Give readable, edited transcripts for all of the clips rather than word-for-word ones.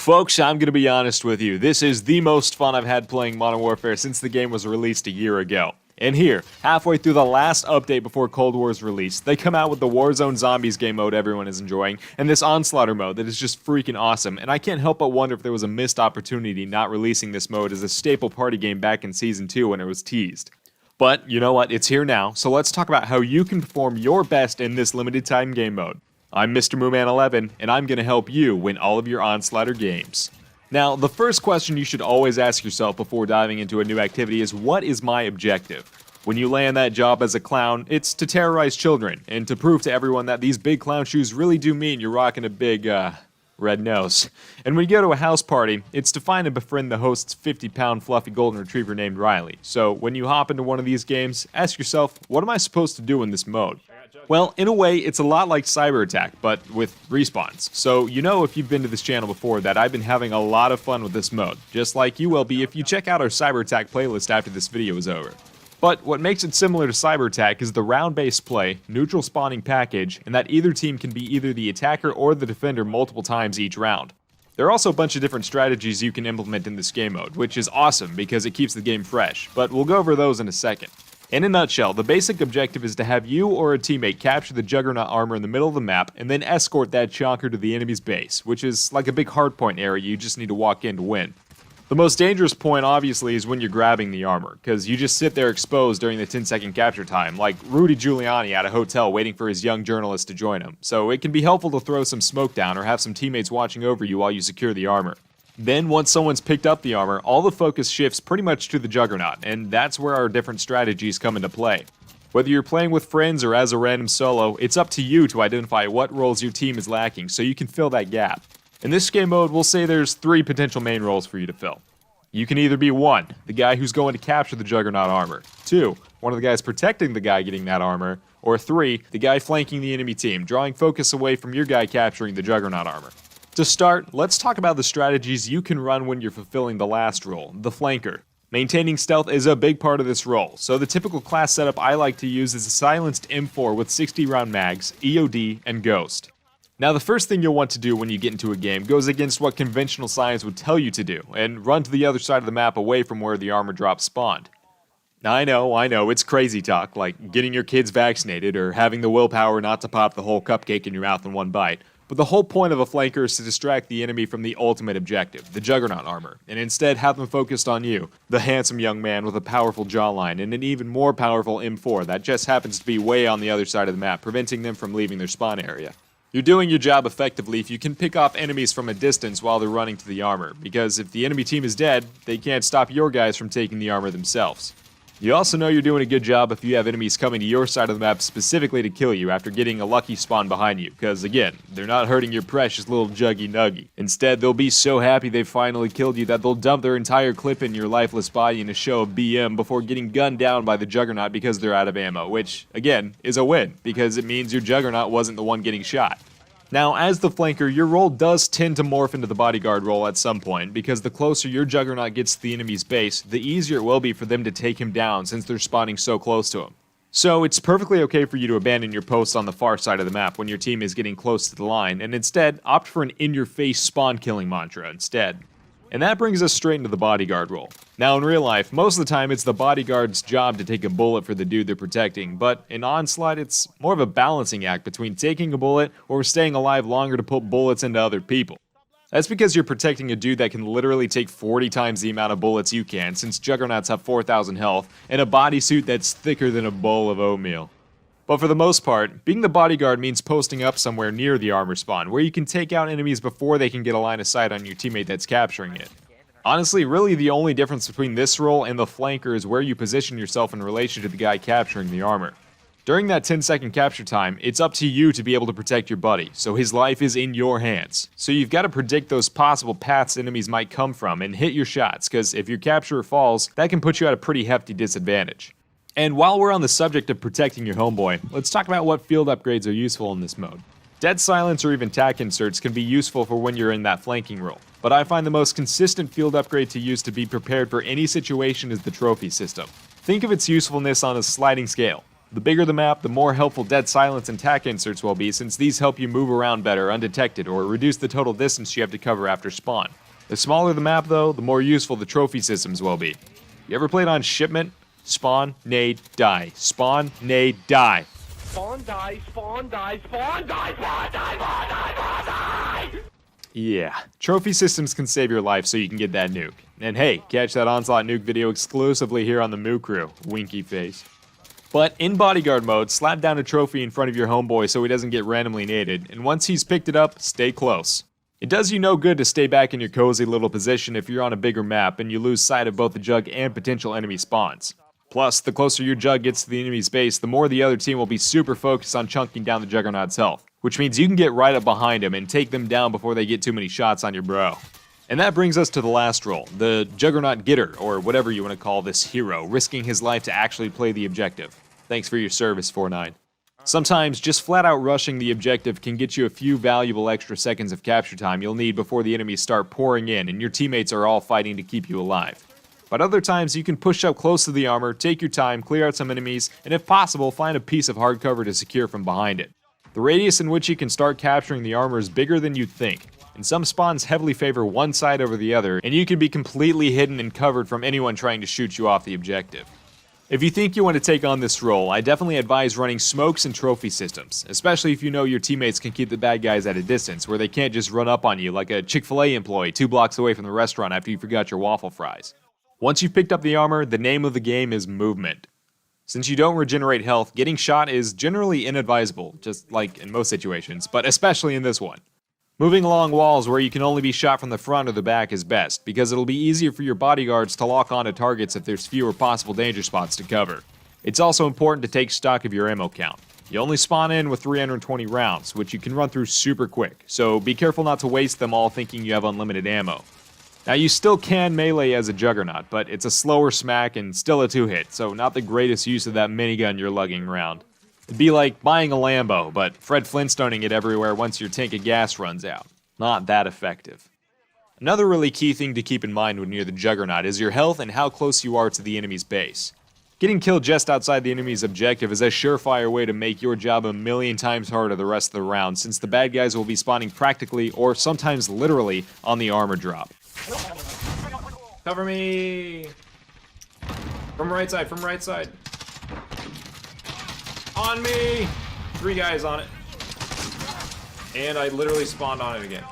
Folks, I'm going to be honest with you. This is the most fun I've had playing Modern Warfare since the game was released a year ago. And here, halfway through the last update before Cold War's release, they come out with the Warzone Zombies game mode everyone is enjoying, and this Onslaughter mode that is just freaking awesome, and I can't help but wonder if there was a missed opportunity not releasing this mode as a staple party game back in Season 2 when it was teased. But, you know what, it's here now, so let's talk about how you can perform your best in this limited time game mode. I'm Mr. Mooman11, and I'm going to help you win all of your Onslaughter games. Now, the first question you should always ask yourself before diving into a new activity is, what is my objective? When you land that job as a clown, it's to terrorize children, and to prove to everyone that these big clown shoes really do mean you're rocking a big, red nose. And when you go to a house party, it's to find and befriend the host's 50-pound fluffy golden retriever named Riley. So when you hop into one of these games, ask yourself, what am I supposed to do in this mode? Well, in a way, it's a lot like Cyber Attack, but with respawns. So you know, if you've been to this channel before, that I've been having a lot of fun with this mode, just like you will be if you check out our Cyber Attack playlist after this video is over. But what makes it similar to Cyber Attack is the round-based play, neutral spawning package, and that either team can be either the attacker or the defender multiple times each round. There are also a bunch of different strategies you can implement in this game mode, which is awesome because it keeps the game fresh, but we'll go over those in a second. In a nutshell, the basic objective is to have you or a teammate capture the Juggernaut armor in the middle of the map and then escort that chonker to the enemy's base, which is like a big hardpoint area you just need to walk in to win. The most dangerous point, obviously, is when you're grabbing the armor, because you just sit there exposed during the 10-second capture time, like Rudy Giuliani at a hotel waiting for his young journalist to join him, so it can be helpful to throw some smoke down or have some teammates watching over you while you secure the armor. Then, once someone's picked up the armor, all the focus shifts pretty much to the Juggernaut, and that's where our different strategies come into play. Whether you're playing with friends or as a random solo, it's up to you to identify what roles your team is lacking so you can fill that gap. In this game mode, we'll say there's 3 potential main roles for you to fill. You can either be 1, the guy who's going to capture the Juggernaut armor, 2, one of the guys protecting the guy getting that armor, or 3, the guy flanking the enemy team, drawing focus away from your guy capturing the Juggernaut armor. To start, let's talk about the strategies you can run when you're fulfilling the last role, the flanker. Maintaining stealth is a big part of this role, so the typical class setup I like to use is a silenced M4 with 60-round mags, EOD, and Ghost. Now, the first thing you'll want to do when you get into a game goes against what conventional science would tell you to do, and run to the other side of the map away from where the armor drop spawned. Now, I know, it's crazy talk, like getting your kids vaccinated or having the willpower not to pop the whole cupcake in your mouth in one bite. But the whole point of a flanker is to distract the enemy from the ultimate objective, the Juggernaut armor, and instead have them focused on you, the handsome young man with a powerful jawline and an even more powerful M4 that just happens to be way on the other side of the map, preventing them from leaving their spawn area. You're doing your job effectively if you can pick off enemies from a distance while they're running to the armor, because if the enemy team is dead, they can't stop your guys from taking the armor themselves. You also know you're doing a good job if you have enemies coming to your side of the map specifically to kill you after getting a lucky spawn behind you, because again, they're not hurting your precious little Juggy Nuggy. Instead, they'll be so happy they finally killed you that they'll dump their entire clip in your lifeless body in a show of BM before getting gunned down by the Juggernaut because they're out of ammo, which, again, is a win, because it means your Juggernaut wasn't the one getting shot. Now, as the flanker, your role does tend to morph into the bodyguard role at some point, because the closer your Juggernaut gets to the enemy's base, the easier it will be for them to take him down since they're spawning so close to him. So it's perfectly okay for you to abandon your posts on the far side of the map when your team is getting close to the line, and instead opt for an in-your-face spawn-killing mantra instead. And that brings us straight into the bodyguard role. Now in real life, most of the time it's the bodyguard's job to take a bullet for the dude they're protecting, but in Onslaught it's more of a balancing act between taking a bullet or staying alive longer to put bullets into other people. That's because you're protecting a dude that can literally take 40 times the amount of bullets you can, since Juggernauts have 4,000 health, and a bodysuit that's thicker than a bowl of oatmeal. But for the most part, being the bodyguard means posting up somewhere near the armor spawn, where you can take out enemies before they can get a line of sight on your teammate that's capturing it. Honestly, really the only difference between this role and the flanker is where you position yourself in relation to the guy capturing the armor. During that 10-second capture time, it's up to you to be able to protect your buddy, so his life is in your hands. So you've got to predict those possible paths enemies might come from and hit your shots, because if your capturer falls, that can put you at a pretty hefty disadvantage. And while we're on the subject of protecting your homeboy, let's talk about what field upgrades are useful in this mode. Dead silence or even tac inserts can be useful for when you're in that flanking role, but I find the most consistent field upgrade to use to be prepared for any situation is the trophy system. Think of its usefulness on a sliding scale. The bigger the map, the more helpful dead silence and tac inserts will be, since these help you move around better undetected or reduce the total distance you have to cover after spawn. The smaller the map though, the more useful the trophy systems will be. You ever played on shipment? Spawn, nade, die. Spawn, nade, die. Spawn, die, spawn, die, spawn, die, spawn, die, spawn, die, spawn, die! Yeah, trophy systems can save your life so you can get that nuke. And hey, catch that Onslaught nuke video exclusively here on the Moo Crew. Winky face. But in bodyguard mode, slap down a trophy in front of your homeboy so he doesn't get randomly naded, and once he's picked it up, stay close. It does you no good to stay back in your cozy little position if you're on a bigger map and you lose sight of both the Jug and potential enemy spawns. Plus, the closer your Jug gets to the enemy's base, the more the other team will be super focused on chunking down the Juggernaut's health, which means you can get right up behind him and take them down before they get too many shots on your bro. And that brings us to the last role, the Juggernaut Getter, or whatever you want to call this hero, risking his life to actually play the objective. Thanks for your service, 4-9. Sometimes, just flat out rushing the objective can get you a few valuable extra seconds of capture time you'll need before the enemies start pouring in and your teammates are all fighting to keep you alive. But other times you can push up close to the armor, take your time, clear out some enemies, and if possible, find a piece of hard cover to secure from behind it. The radius in which you can start capturing the armor is bigger than you'd think, and some spawns heavily favor one side over the other, and you can be completely hidden and covered from anyone trying to shoot you off the objective. If you think you want to take on this role, I definitely advise running smokes and trophy systems, especially if you know your teammates can keep the bad guys at a distance, where they can't just run up on you like a Chick-fil-A employee 2 blocks away from the restaurant after you forgot your waffle fries. Once you've picked up the armor, the name of the game is movement. Since you don't regenerate health, getting shot is generally inadvisable, just like in most situations, but especially in this one. Moving along walls where you can only be shot from the front or the back is best, because it'll be easier for your bodyguards to lock onto targets if there's fewer possible danger spots to cover. It's also important to take stock of your ammo count. You only spawn in with 320 rounds, which you can run through super quick, so be careful not to waste them all thinking you have unlimited ammo. Now you still can melee as a Juggernaut, but it's a slower smack and still a 2-hit, so not the greatest use of that minigun you're lugging around. It'd be like buying a Lambo, but Fred Flintstoning it everywhere once your tank of gas runs out. Not that effective. Another really key thing to keep in mind when you're the Juggernaut is your health and how close you are to the enemy's base. Getting killed just outside the enemy's objective is a surefire way to make your job a million times harder the rest of the round, since the bad guys will be spawning practically, or sometimes literally, on the armor drop. Cover me! From right side, from right side. On me! 3 guys on it. And I literally spawned on it again.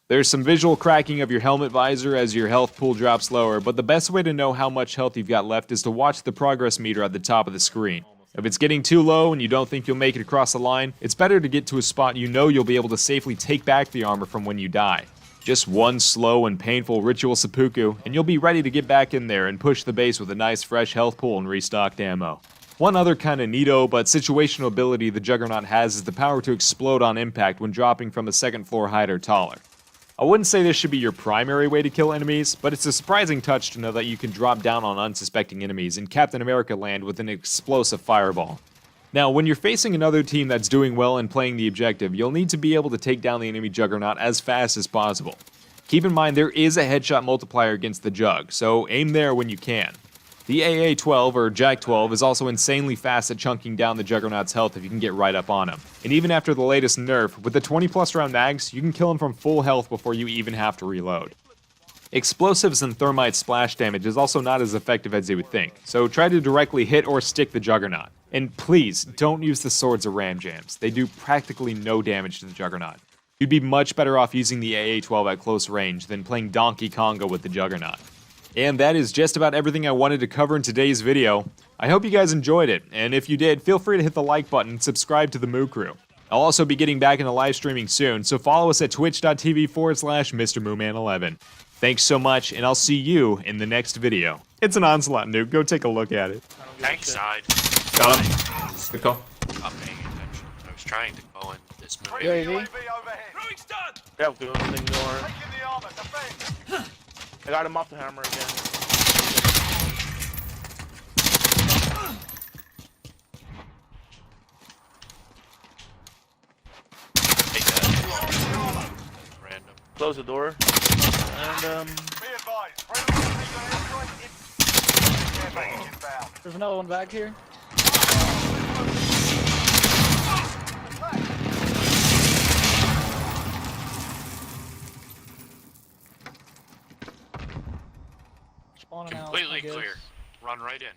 There's some visual cracking of your helmet visor as your health pool drops lower, but the best way to know how much health you've got left is to watch the progress meter at the top of the screen. If it's getting too low and you don't think you'll make it across the line, it's better to get to a spot you know you'll be able to safely take back the armor from when you die. Just one slow and painful ritual seppuku, and you'll be ready to get back in there and push the base with a nice fresh health pool and restocked ammo. One other kinda neato but situational ability the Juggernaut has is the power to explode on impact when dropping from a second floor height or taller. I wouldn't say this should be your primary way to kill enemies, but it's a surprising touch to know that you can drop down on unsuspecting enemies in Captain America land with an explosive fireball. Now, when you're facing another team that's doing well and playing the objective, you'll need to be able to take down the enemy Juggernaut as fast as possible. Keep in mind there is a headshot multiplier against the Jug, so aim there when you can. The AA-12 or Jak-12 is also insanely fast at chunking down the Juggernaut's health if you can get right up on him. And even after the latest nerf, with the 20+ round mags, you can kill him from full health before you even have to reload. Explosives and thermite splash damage is also not as effective as you would think, so try to directly hit or stick the Juggernaut. And please, don't use the swords or ram jams. They do practically no damage to the Juggernaut. You'd be much better off using the AA-12 at close range than playing Donkey Konga with the Juggernaut. And that is just about everything I wanted to cover in today's video. I hope you guys enjoyed it, and if you did, feel free to hit the like button and subscribe to the Moo Crew. I'll also be getting back into live streaming soon, so follow us at twitch.tv/MrMooMan11. Thanks so much, and I'll see you in the next video. It's an Onslaught nuke, go take a look at it. Tank side. Got him. Good call. I'm paying attention. I was trying to go in this movie. UAV. Yeah, I'm going to ignore. I got him off the hammer again. Take that. Random. Close the door. And There's another one back here. spawning out. Completely I guess. clear. Run right in.